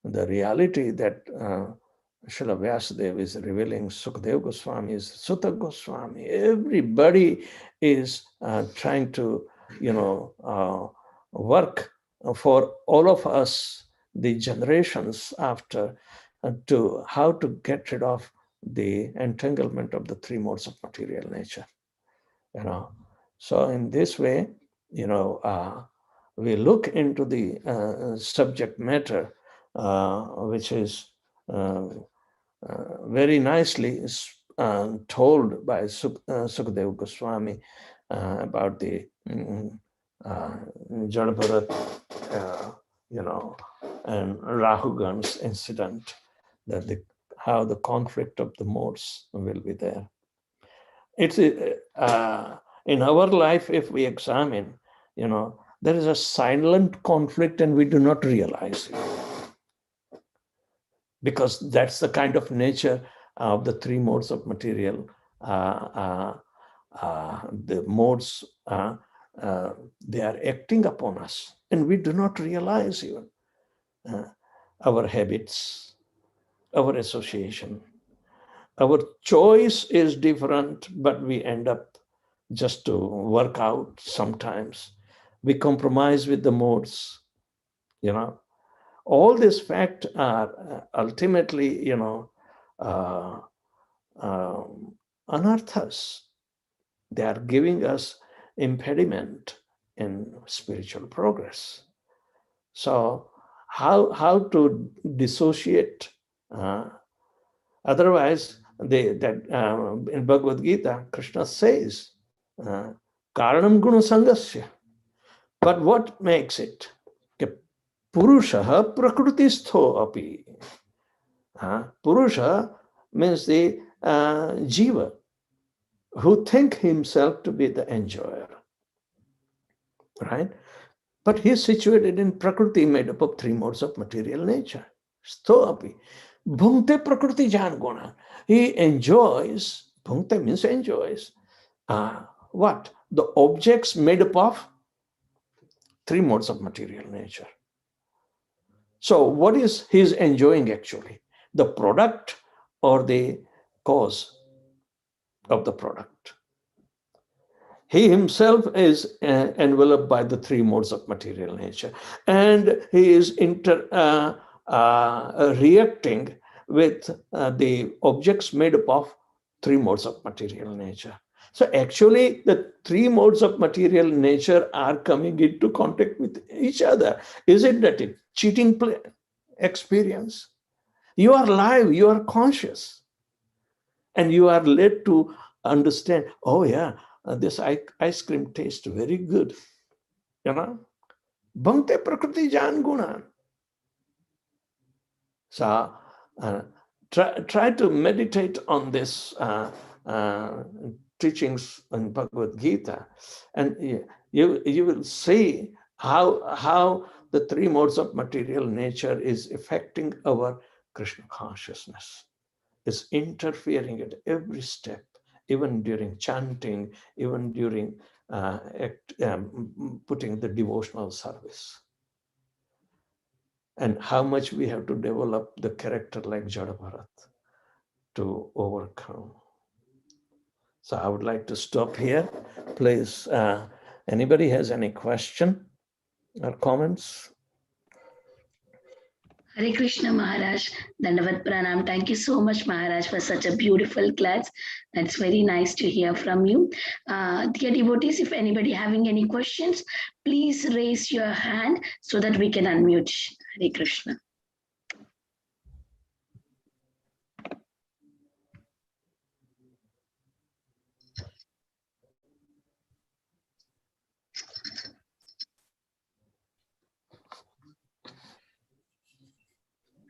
J: the reality that Srila Vyasadeva is revealing. Sukadeva Goswami is Sutta Goswami. Everybody is trying to, work for all of us, the generations after, to how to get rid of the entanglement of the three modes of material nature. So in this way, we look into the subject matter, which is very nicely told by Sukadeva Goswami about the Jadabharat, and Rahugan's incident, that how the conflict of the modes will be there. It's in our life, if we examine, there is a silent conflict and we do not realize it. Because that's the kind of nature of the three modes of material. The modes, they are acting upon us and we do not realize even our habits, our association. Our choice is different, but we end up just to work out sometimes. We compromise with the modes, All these facts are ultimately, anarthas. They are giving us impediment in spiritual progress. So how to dissociate? Otherwise, in Bhagavad Gita, Krishna says, Karanam guna sangasya. But what makes it? Purusha prakrutistho api. Purusha means the jiva, who think himself to be the enjoyer. Right? But he is situated in Prakriti, made up of three modes of material nature. Stho api. Bhunte prakriti jan guna. He enjoys, bhunte means enjoys. What? The objects made up of three modes of material nature. So what is he enjoying actually? The product or the cause of the product? He himself is enveloped by the three modes of material nature, and he is reacting with the objects made up of three modes of material nature. So actually, the three modes of material nature are coming into contact with each other. Isn't that a cheating experience? You are live, you are conscious, and you are led to understand, oh yeah, this ice cream tastes very good. You know? Bhante prakriti jan gunan. So try to meditate on this teachings in Bhagavad Gita, and you will see how the three modes of material nature is affecting our Krishna consciousness. It's interfering at every step, even during chanting, even during putting the devotional service. And how much we have to develop the character like Jada Bharat to overcome. So I would like to stop here. Please, anybody has any question or comments?
B: Hare Krishna Maharaj, Dandavat Pranam. Thank you so much, Maharaj, for such a beautiful class. That's very nice to hear from you. Dear devotees, if anybody having any questions, please raise your hand so that we can unmute. Hare Krishna.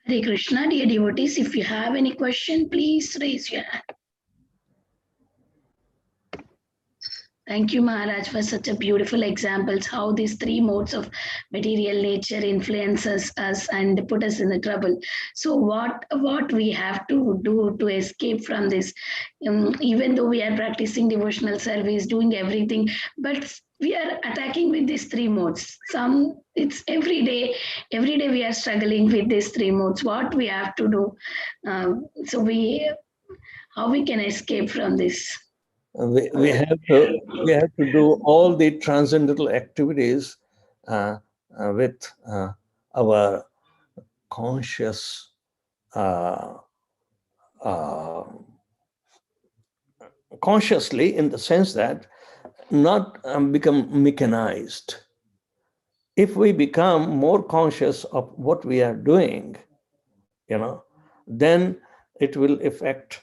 B: Hare Krishna, dear devotees, if you have any question, please raise your hand. Thank you, Maharaj, for such a beautiful examples how these three modes of material nature influences us and put us in the trouble. So what we have to do to escape from this, even though we are practicing devotional service, doing everything, but we are attacking with these three modes. It's every day we are struggling with these three modes. What we have to do, how we can escape from this?
J: We have to do all the transcendental activities with our conscious consciously, in the sense that not become mechanized. If we become more conscious of what we are doing, then it will affect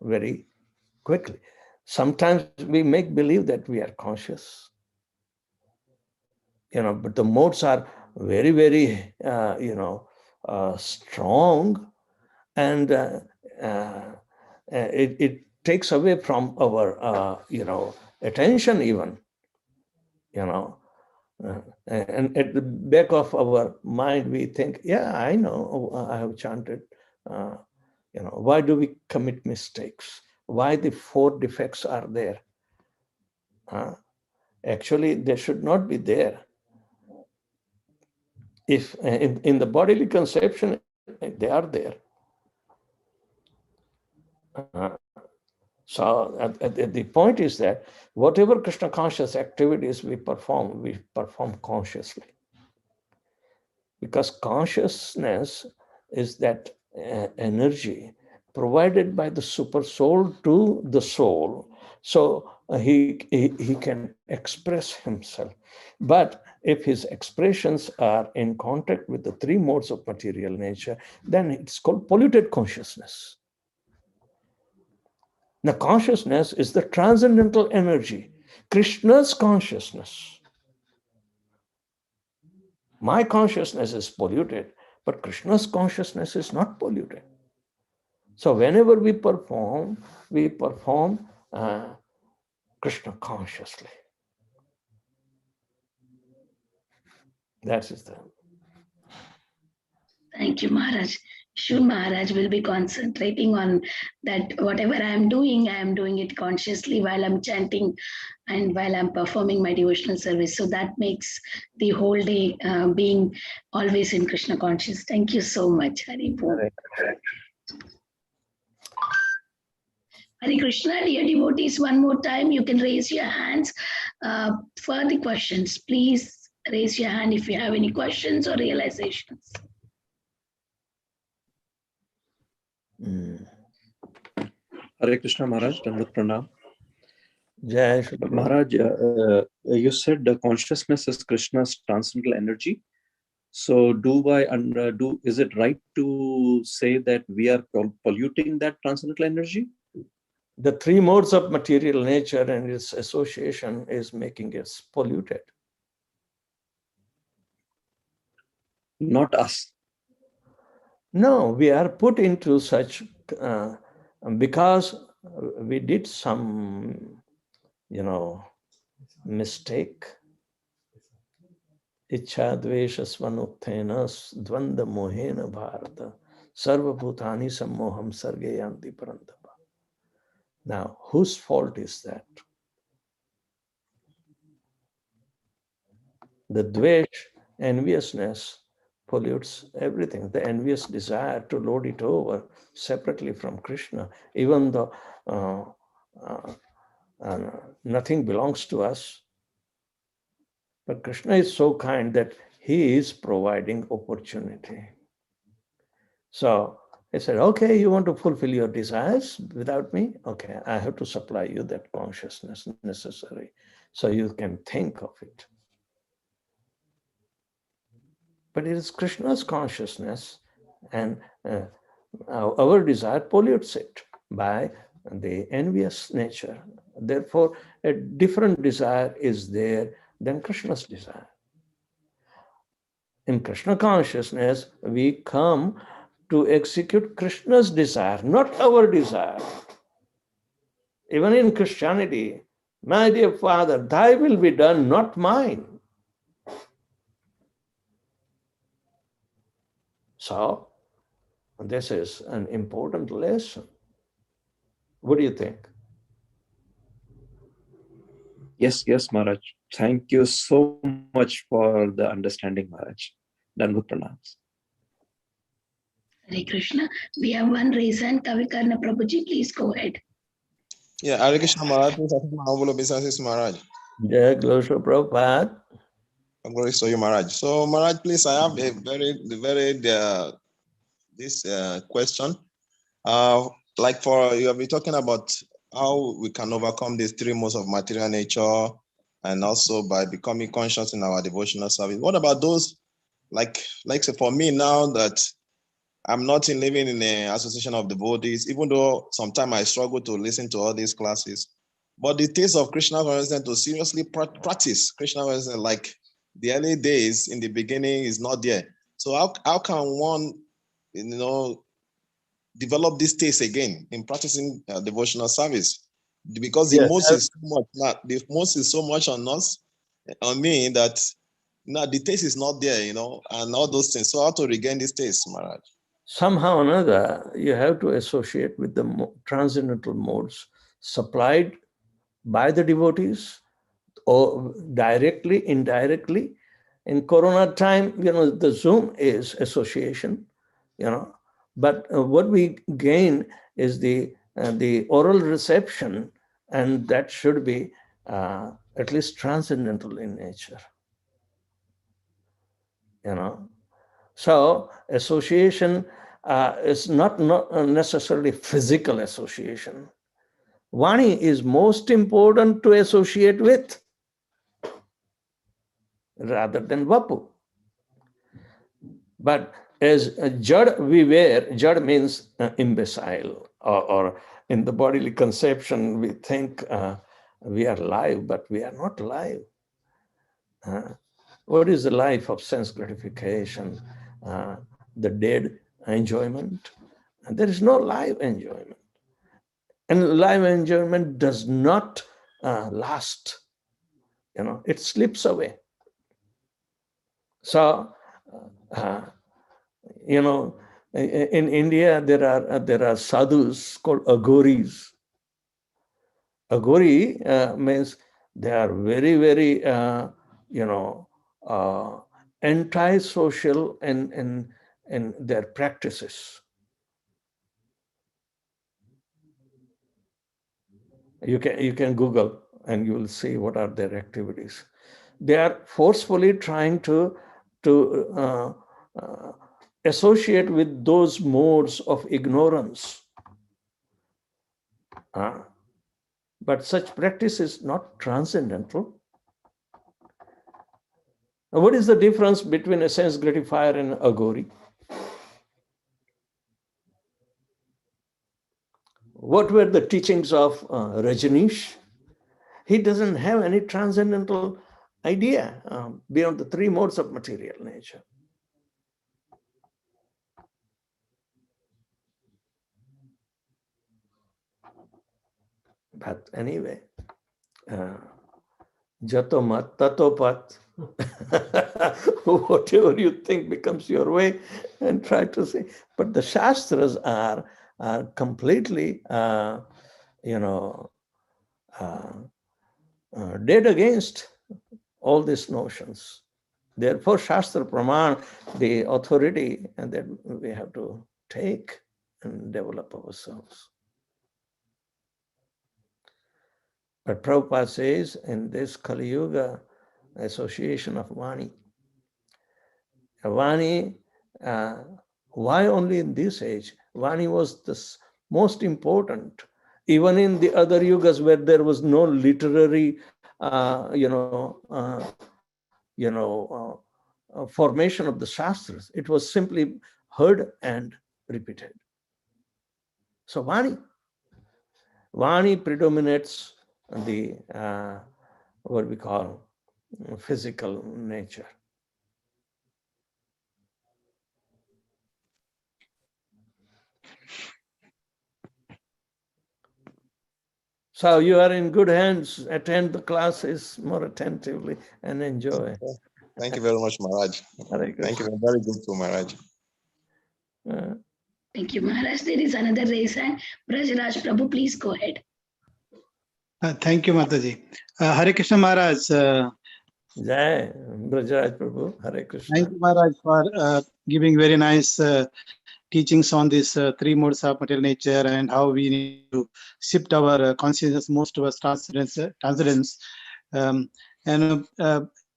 J: very quickly. Sometimes we make believe that we are conscious, but the modes are very, very, strong, and it takes away from our, attention even, and at the back of our mind, we think, yeah, I know, I have chanted. Why do we commit mistakes? Why the four defects are there? Actually, they should not be there. If in the bodily conception, they are there. So the point is that whatever Krishna conscious activities we perform consciously. Because consciousness is that energy provided by the super soul to the soul. So he can express himself. But if his expressions are in contact with the three modes of material nature, then it's called polluted consciousness. Now, consciousness is the transcendental energy, Krishna's consciousness. My consciousness is polluted, but Krishna's consciousness is not polluted. So whenever we perform Krishna consciously. That is the.
B: Thank you, Maharaj. Sure, Maharaj will be concentrating on that. Whatever I am doing it consciously while I'm chanting and while I'm performing my devotional service. So that makes the whole day being always in Krishna conscious. Thank you so much, Hari Bol. Hare Krishna, dear devotees, one more time, you can raise your hands for the questions. Please raise your hand if you have any questions or realizations.
I: Hare Krishna Maharaj, Dandavat Pranam.
J: Jai Shri Prabhupada.
I: Maharaj, you said the consciousness is Krishna's transcendental energy. So is it right to say that we are polluting that transcendental energy?
J: The three modes of material nature and its association is making it polluted.
I: Not us.
J: No, we are put into such because we did some, mistake. Ichha dvesha svanuktena dvanda mohena bharata sarva bhutani sammoham sargayanti parantapa. Now, whose fault is that? The dvesh, enviousness, pollutes everything. The envious desire to lord it over separately from Krishna, even though nothing belongs to us. But Krishna is so kind that he is providing opportunity. So he said, okay, you want to fulfill your desires without me? Okay, I have to supply you that consciousness necessary so you can think of it. But it is Krishna's consciousness, and our desire pollutes it by the envious nature. Therefore, a different desire is there than Krishna's desire. In Krishna consciousness, we come to execute Krishna's desire, not our desire. Even in Christianity, my dear Father, thy will be done, not mine. So, this is an important lesson. What do you think?
I: Yes, Maharaj. Thank you so much for the understanding, Maharaj. Dandavat pranams.
B: Hare Krishna. We have one reason. Kavikarna Prabhuji, please go ahead.
L: Yeah, Hare Krishna Maharaj, please accept my humble obeisances, Maharaj.
J: Jai Glory Prabhupada.
L: Glory to you, Maharaj. So, Maharaj, please, I have a this question. Like you have been talking about how we can overcome these three modes of material nature, and also by becoming conscious in our devotional service. What about those, like say for me now that I'm not living in an association of devotees, even though sometimes I struggle to listen to all these classes, but the taste of Krishna consciousness to seriously practice Krishna consciousness, like the early days in the beginning, is not there. So how can one, develop this taste again in practicing devotional service? Because the most is so much on us, on me, that the taste is not there, and all those things. So how to regain this taste, Maharaj?
J: Somehow or another, you have to associate with the transcendental modes supplied by the devotees, or directly, indirectly. In Corona time, the Zoom is association, but what we gain is the oral reception, and that should be at least transcendental in nature, So association is not necessarily physical association. Vani is most important to associate with rather than Vapu. But as Jad we wear, Jad means imbecile, or in the bodily conception, we think we are live, but we are not live. What is the life of sense gratification? The dead enjoyment? There is no live enjoyment. And live enjoyment does not last. It slips away. So, in India, there are sadhus called agoris. Agori means they are very, very, anti-social in their practices. You can Google and you will see what are their activities. They are forcefully trying to associate with those modes of ignorance. But such practice is not transcendental. Now, what is the difference between a sense gratifier and Aghori? What were the teachings of Rajneesh? He doesn't have any transcendental idea beyond the three modes of material nature. But anyway, Jato mat, tato pat. Whatever you think becomes your way, and try to say. But the Shastras are completely, dead against all these notions. Therefore, Shastra Praman, the authority, and that we have to take and develop ourselves. But Prabhupada says in this Kali Yuga association of Vani, why only in this age? Vani was the most important. Even in the other yugas where there was no literary, formation of the Shastras, it was simply heard and repeated. So Vani predominates the what we call physical nature. So you are in good hands. Attend the classes more attentively and enjoy.
L: Thank you very much, Maharaj. Thank you. Very good to Maharaj.
B: Thank you, Maharaj. There is another raise hand. Brajraj Prabhu, please go ahead.
M: Thank you, Mataji. Hare Krishna Maharaj.
J: Jai Brajraj Prabhu. Hare Krishna.
M: Thank you, Maharaj, for giving very nice teachings on these three modes of material nature and how we need to shift our consciousness most towards transcendence.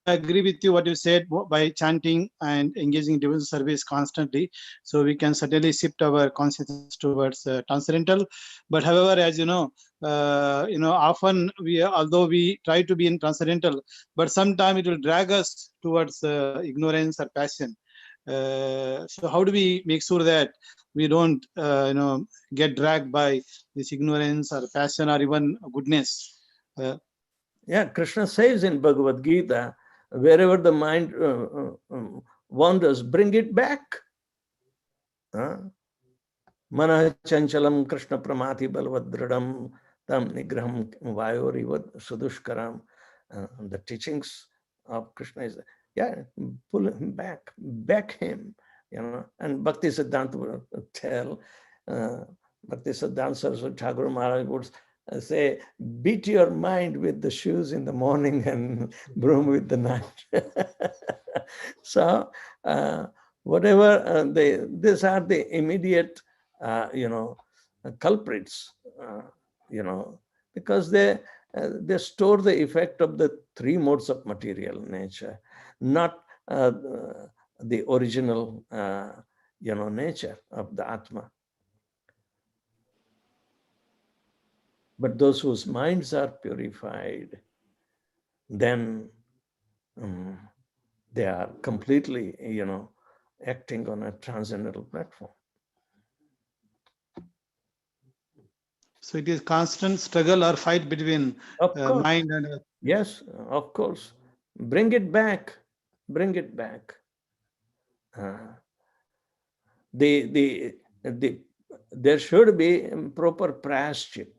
M: I agree with you what you said, by chanting and engaging in devotional service constantly, so we can certainly shift our consciousness towards transcendental. But however, as you know, often although we try to be in transcendental, but sometimes it will drag us towards ignorance or passion. So how do we make sure that we don't get dragged by this ignorance or passion or even goodness?
J: Yeah, Krishna says in Bhagavad Gita, wherever the mind wanders, bring it back. Manah chanchalam Krishna pramati balvadradam tam nigraham vayorivad sudushkaram. The teachings of Krishna is, pull him back him, and Bhakti Siddhanta would tell, Bhakti Siddhanta Saraswati Thakur Maharaj would say, beat your mind with the shoes in the morning and broom with the night. So whatever these are the immediate culprits, because they store the effect of the three modes of material nature, not the original nature of the Atma. But those whose minds are purified, then they are completely, acting on a transcendental platform.
M: So it is constant struggle or fight between mind and...
J: Yes, of course. Bring it back. Bring it back. There should be proper prayaschit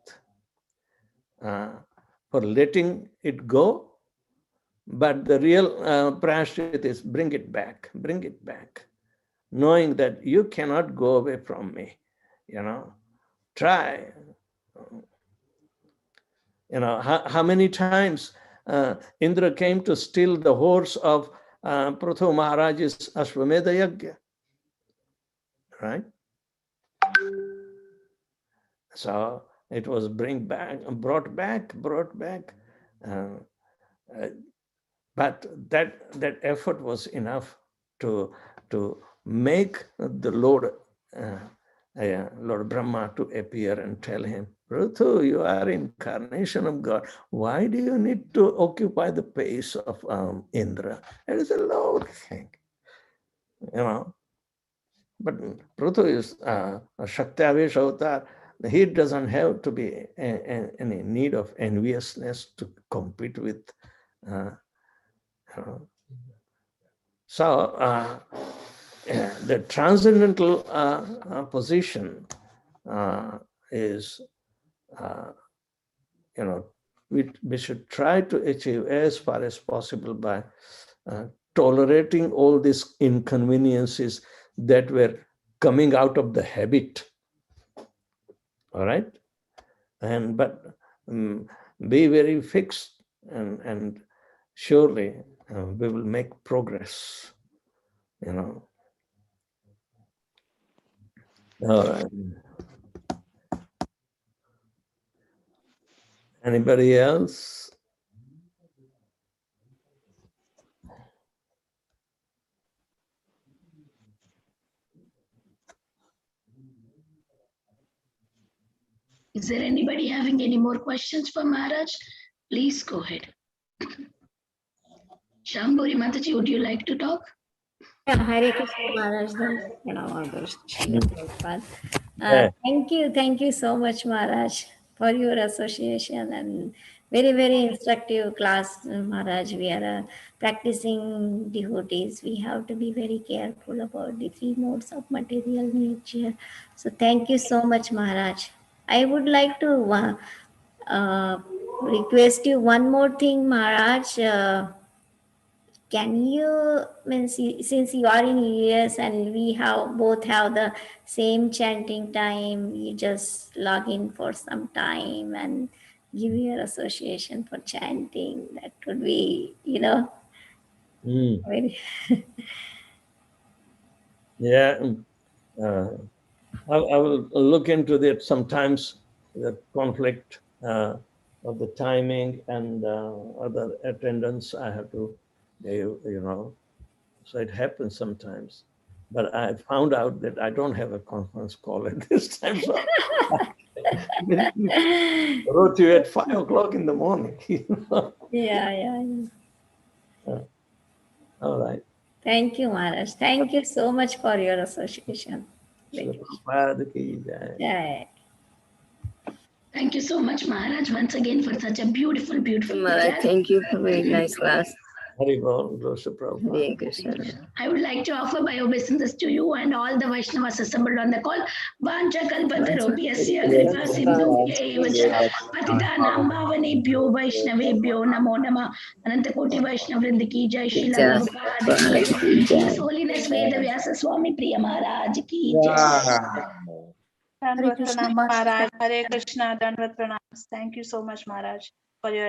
J: for letting it go. But the real prayaschit is bring it back, knowing that you cannot go away from me. Try. How many times Indra came to steal the horse of Prithu Maharaj's Ashwamedha Yajna, right? So it was brought back. But that effort was enough to make the load Lord Brahma to appear and tell him, Prithu, you are incarnation of God. Why do you need to occupy the place of Indra? It is a low thing, But Prithu is a Shakti Avesh avatar. He doesn't have to be any need of enviousness to compete with. So the transcendental position is, we should try to achieve as far as possible by tolerating all these inconveniences that were coming out of the habit. All right, but be very fixed, and surely we will make progress. All right. Anybody else?
B: Is there anybody having any more questions for Maharaj? Please go ahead. Shambhuri Mataji, would you like to talk?
H: Yeah, Hare Krishna Maharaj. Thank you so much, Maharaj, for your association and very, very instructive class, Maharaj. We are practicing devotees. We have to be very careful about the three modes of material nature. So thank you so much, Maharaj. I would like to request you one more thing, Maharaj. Can you, since you are in US and we both have the same chanting time, you just log in for some time and give your association for chanting? That would be, very
J: Yeah, I will look into that sometimes, the conflict of the timing and other attendance I have to, so it happens sometimes. But I found out that I don't have a conference call at this time. So I wrote you at 5 o'clock in the morning.
H: Yeah.
J: All right.
H: Thank you, Maharaj. Thank you so much for your association.
B: Yeah. Thank you so much, Maharaj, once again for such a beautiful
E: Maharaj,
B: class.
E: thank you for very nice class.
J: I
B: would like to offer my obeisances to you and all the Vaishnavas assembled on the call. Vancha kalpatarobhyasya kripa sindhubhya eva patitanam bhavanebhyo vaishnavebhyo namo namah. Anantakoti Vaishnav Vrinda ki jai, Srila Prabhupada ki jai, His Holiness Vedavyasa Swami Priya Maharaj ki jai.
N: Dandavat Pranam Maharaj. Hare Krishna. Dandavat Pranam. Thank you so much, Maharaj, for your